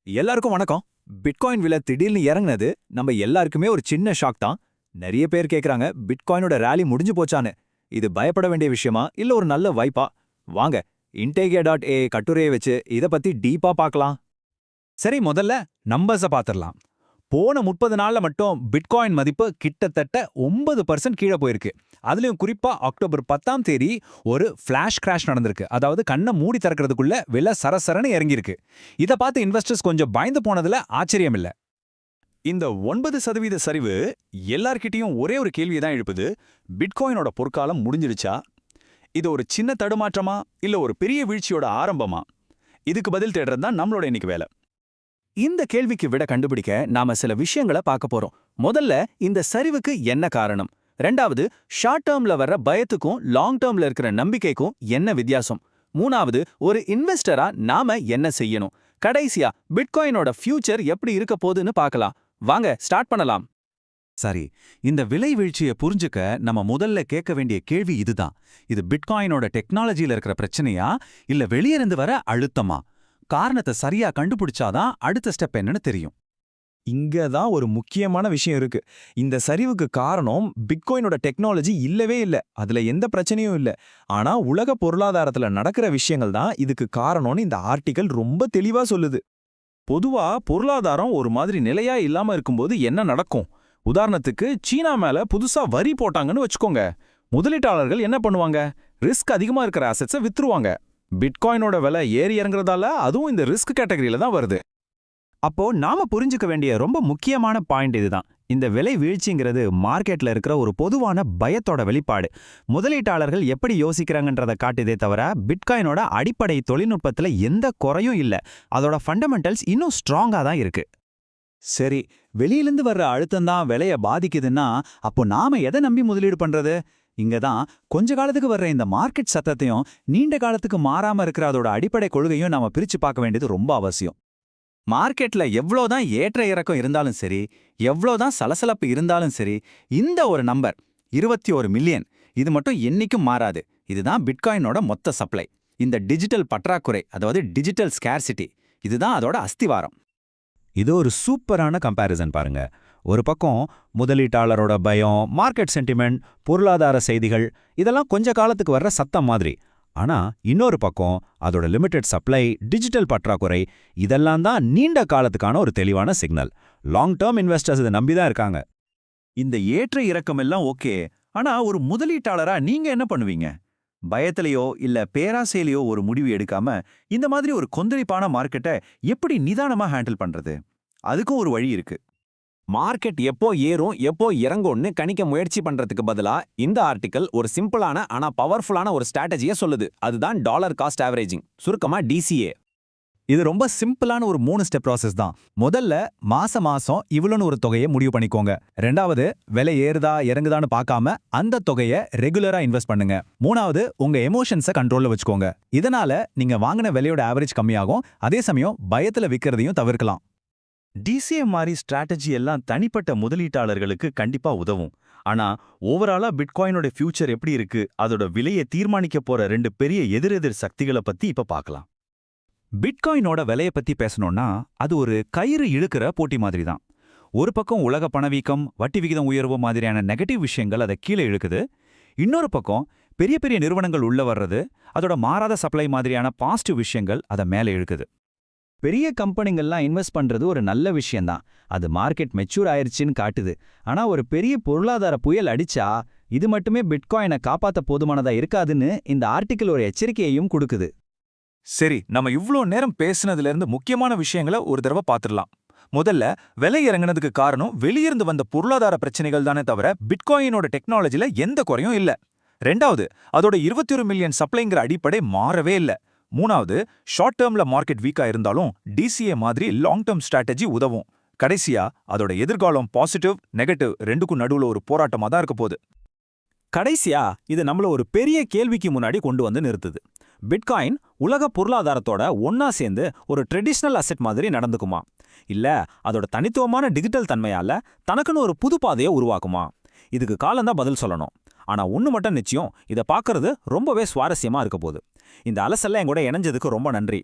எல்லாருக்கும் வணக்கம். பிட்காயின் விலை திடீர்னு இறங்குனது நம்ம எல்லாருக்குமே ஒரு சின்ன ஷாக் தான். நிறைய பேர் கேக்குறாங்க, பிட்காயினோட ரேலி முடிஞ்சு போச்சான்னு. இது பயப்பட வேண்டிய விஷயமா இல்ல ஒரு நல்ல வாய்ப்பா? வாங்க, Integia.ai கட்டுரையை வச்சு இத பத்தி டீப்பா பார்க்கலாம். சரி, முதல்ல நம்பர்ஸ பாத்திரலாம். போன 30 நாள்ல மட்டும் பிட்காயின் மதிப்பு கிட்டத்தட்ட 9% கீழே போயிருக்கு. அதுலயும் குறிப்பா அக்டோபர் 10ஆம் தேதி ஒரு ஃபிளாஷ் கிராஷ் நடந்திருக்கு. அதாவது கண்ணை மூடி திறக்கிறதுக்குள்ள விலை சரசரன்னு இறங்கியிருக்கு. இத பார்த்து இன்வெஸ்டர்ஸ் கொஞ்சம் பயந்து போனதுல ஆச்சரியம் இல்ல. இந்த 9% சரிவு எல்லார்கிட்டயும் ஒரே ஒரு கேள்வியை தான் எழுப்புது. பிட்காயினோட பொற்காலம் முடிஞ்சிடுச்சா? இது ஒரு சின்ன தடுமாற்றமா இல்ல ஒரு பெரிய வீழ்ச்சியோட ஆரம்பமா? இதுக்கு பதில் தேடுறது தான் நம்மளோட இன்னைக்கு வேலை. இந்த கேள்விக்கு விட கண்டுபிடிக்க நாம சில விஷயங்களை பார்க்க போறோம். முதல்ல, இந்த சரிவுக்கு என்ன காரணம்? ரெண்டாவது, ஷார்ட் டேர்ம்ல வர்ற பயத்துக்கும் லாங் டேர்ம்ல இருக்கிற நம்பிக்கைக்கும் என்ன வித்தியாசம்? மூணாவது, ஒரு இன்வெஸ்டரா நாம என்ன செய்யணும்? கடைசியா, பிட்காயினோட ஃபியூச்சர் எப்படி இருக்க போகுதுன்னு பார்க்கலாம். வாங்க ஸ்டார்ட் பண்ணலாம். சரி, இந்த விலை வீழ்ச்சியை புரிஞ்சுக்க நம்ம முதல்ல கேட்க வேண்டிய கேள்வி இதுதான். இது பிட்காயினோட டெக்னாலஜியில இருக்கிற பிரச்சனையா இல்ல வெளியிருந்து வர அழுத்தமா? காரணத்தை சரியா கண்டுபிடிச்சாதான் அடுத்த ஸ்டெப் என்னன்னு தெரியும். இங்க தான் ஒரு முக்கியமான விஷயம் இருக்கு. இந்த சரிவுக்கு காரணம் பிட்காயினோட டெக்னாலஜி இல்லவே இல்ல. அதுல எந்த பிரச்சனையும் இல்ல. ஆனா உலக பொருளாதாரத்துல நடக்கிற விஷயங்கள் தான் இதுக்கு காரணம்னு இந்த ஆர்டிகல் ரொம்ப தெளிவா சொல்லுது. பொதுவா பொருளாதாரம் ஒரு மாதிரி நிலையா இல்லாம இருக்கும்போது என்ன நடக்கும்? உதாரணத்துக்கு, சீனா மேல புதுசா வரி போட்டாங்கன்னு வச்சுக்கோங்க. முதலீட்டாளர்கள் என்ன பண்ணுவாங்க? ரிஸ்க் அதிகமா இருக்கிற அசெட்ஸை வித்துருவாங்க. பிட்காயினோட விலை ஏறி இறங்குறதால அதுவும் இந்த ரிஸ்க் கேட்டகரியில தான் வருது. அப்போ நாம புரிஞ்சுக்க வேண்டிய ரொம்ப முக்கியமான பாயிண்ட் இதுதான். இந்த விலை வீழ்ச்சிங்கிறது மார்க்கெட்ல இருக்கிற ஒரு பொதுவான பயத்தோட வெளிப்பாடு. முதலீட்டாளர்கள் எப்படி யோசிக்கிறாங்கன்றதை காட்டுதே தவிர பிட்காயினோட அடிப்படை தொழில்நுட்பத்துல எந்த குறையும் இல்ல. அதோட ஃபண்டமெண்டல்ஸ் இன்னும் ஸ்ட்ராங்கா தான் இருக்கு. சரி, வெளியிலிருந்து வர்ற அழுத்தம் தான் விலைய பாதிக்குதுன்னா, அப்போ நாம எதை நம்பி முதலீடு பண்றது? இங்க தான் கொஞ்ச காலத்துக்கு வர்ற இந்த மார்க்கெட் சத்தத்தையும் நீண்ட காலத்துக்கு மாறாம இருக்கிற அதோட அடிப்படை கொள்கையும் நாம பிரிச்சு பார்க்க வேண்டியது ரொம்ப அவசியம். மார்க்கெட்ல எவ்வளோதான் ஏற்ற இறக்கம் இருந்தாலும் சரி, எவ்வளோதான் சலசலப்பு இருந்தாலும் சரி, இந்த ஒரு நம்பர் 21 மில்லியன் இது மட்டும் என்னைக்கும் மாறாது. இதுதான் பிட்காயினோட மொத்த சப்ளை. இந்த டிஜிட்டல் பற்றாக்குறை, அதாவது டிஜிட்டல் ஸ்கேர்சிட்டி, இதுதான் அதோட அஸ்திவாரம். இது ஒரு சூப்பரான கம்பேரிசன் பாருங்க. ஒரு பக்கம் முதலீட்டாளரோட பயம், மார்க்கெட் சென்டிமெண்ட், பொருளாதார செய்திகள், இதெல்லாம் கொஞ்ச காலத்துக்கு வர்ற சத்தம் மாதிரி. ஆனா இன்னொரு பக்கம் அதோட லிமிடெட் சப்ளை, டிஜிட்டல் பற்றாக்குறை, இதெல்லாம் தான் நீண்ட காலத்துக்கான ஒரு தெளிவான சிக்னல். லாங் டேர்ம் இன்வெஸ்டர்ஸ் இதை நம்பிதான் இருக்காங்க. இந்த ஏற்ற இறக்கம் எல்லாம் ஓகே. ஆனா ஒரு முதலீட்டாளரா நீங்க என்ன பண்ணுவீங்க? பயத்திலையோ இல்ல பேராசையிலையோ ஒரு முடிவு எடுக்காம இந்த மாதிரி ஒரு கொந்தளிப்பான மார்க்கெட்டை எப்படி நிதானமா ஹேண்டில் பண்றது? அதுக்கும் ஒரு வழி இருக்கு. மார்க்கெட் எப்போ ஏறும் எப்போ இறங்கும்னு கணிக்க முயற்சி பண்றதுக்கு பதிலா இந்த ஆர்டிக்கல் ஒரு சிம்பிளான ஆனா பவர்ஃபுல்லான ஒரு ஸ்ட்ராட்டஜியை சொல்லுது. அதுதான் டாலர் காஸ்ட் ஆவரேஜிங், சுருக்கமா DCA. இது ரொம்ப சிம்பிளான ஒரு 3 ஸ்டெப் ப்ராசஸ் தான். முதல்ல, மாசம் இவ்வளோன்னு ஒரு தொகையை முடிவு பண்ணிக்கோங்க. ரெண்டாவது, விலை ஏறுதா இறங்குதான்னு பார்க்காம அந்த தொகையை ரெகுலரா இன்வெஸ்ட் பண்ணுங்க. மூணாவது, உங்க எமோஷன்ஸை கண்ட்ரோல்ல வச்சுக்கோங்க. இதனால நீங்க வாங்கின விலையோட ஆவரேஜ் கம்மியாகும். அதே சமயம் பயத்துல விற்கிறதையும் தவிர்க்கலாம். DCA மாதிரி ஸ்ட்ராட்டஜி எல்லாம் தனிப்பட்ட முதலீட்டாளர்களுக்கு கண்டிப்பா உதவும். ஆனா ஓவராலா பிட்காயினோட ஃபியூச்சர் எப்படி இருக்கு, அதோட விலையை தீர்மானிக்க போற 2 பெரிய எதிரெதிர் சக்திகளை பத்தி இப்ப பார்க்கலாம். பிட்காயினோட விலையை பத்தி பேசணும்னா, அது ஒரு கயிறு இழுக்கிற போட்டி மாதிரி தான். ஒரு பக்கம் உலக பணவீக்கம், வட்டி விகிதம் உயர்வு மாதிரியான நெகட்டிவ் விஷயங்கள் அதை கீழே இழுக்குது. இன்னொரு பக்கம் பெரிய பெரிய நிறுவனங்கள் உள்ள வர்றது, அதோட மாறாத சப்ளை மாதிரியான பாசிட்டிவ் விஷயங்கள் அதை மேலே இழுக்குது. பெரிய கம்பெனிகள்லாம் இன்வெஸ்ட் பண்றது ஒரு நல்ல விஷயம்தான். அது மார்க்கெட் மெச்சூர் ஆயிருச்சுன்னு காட்டுது. ஆனா ஒரு பெரிய பொருளாதார புயல் அடிச்சா இது மட்டுமே பிட்காயினை காப்பாத்த போதுமானதா இருக்காதுன்னு இந்த ஆர்டிக்கல் ஒரு எச்சரிக்கையையும் கொடுக்குது. சரி, நம்ம இவ்ளோ நேரம் பேசுனதுல இருந்து முக்கியமான விஷயங்களை ஒரு தடவை பார்த்துடலாம். முதல்ல, விலை இறங்குனதுக்கு காரணம் வெளியிருந்து வந்த பொருளாதார பிரச்சனைகள் தானே தவிர பிட்காயினோட டெக்னாலஜில எந்த குறையும் இல்ல. ரெண்டாவது, அதோட 21 மில்லியன் சப்ளைங்கிற அடிப்படை மாறவே இல்ல. மூணாவது, ஷார்ட் டேர்ம்ல மார்க்கெட் வீக்கா இருந்தாலும் DCA மாதிரி லாங் டேர்ம் ஸ்ட்ராட்டஜி உதவும். கடைசியா, அதோட எதிர்காலம் பாசிட்டிவ், நெகட்டிவ் ரெண்டுக்கும் நடுவுல ஒரு போராட்டமா தான் இருக்க போகுது. கடைசியா, இது நம்மள ஒரு பெரிய கேள்விக்கு முன்னாடி கொண்டு வந்து நிறுத்துது. பிட்காயின் உலக பொருளாதாரத்தோட ஒன்னா சேர்ந்து ஒரு ட்ரெடிஷ்னல் அசெட் மாதிரி நடந்துக்குமா? இல்ல அதோட தனித்துவமான டிஜிட்டல் தன்மையால தனக்குன்னு ஒரு புது பாதையை உருவாக்குமா? இதுக்கு காலம்தான் பதில் சொல்லணும். ஆனா ஒண்ணு மட்டும் நிச்சயம், இதை பார்க்கறது ரொம்பவே சுவாரஸ்யமா இருக்க போகுது. இந்த அலசல்ல என் கூட இணைஞ்சதுக்கு ரொம்ப நன்றி.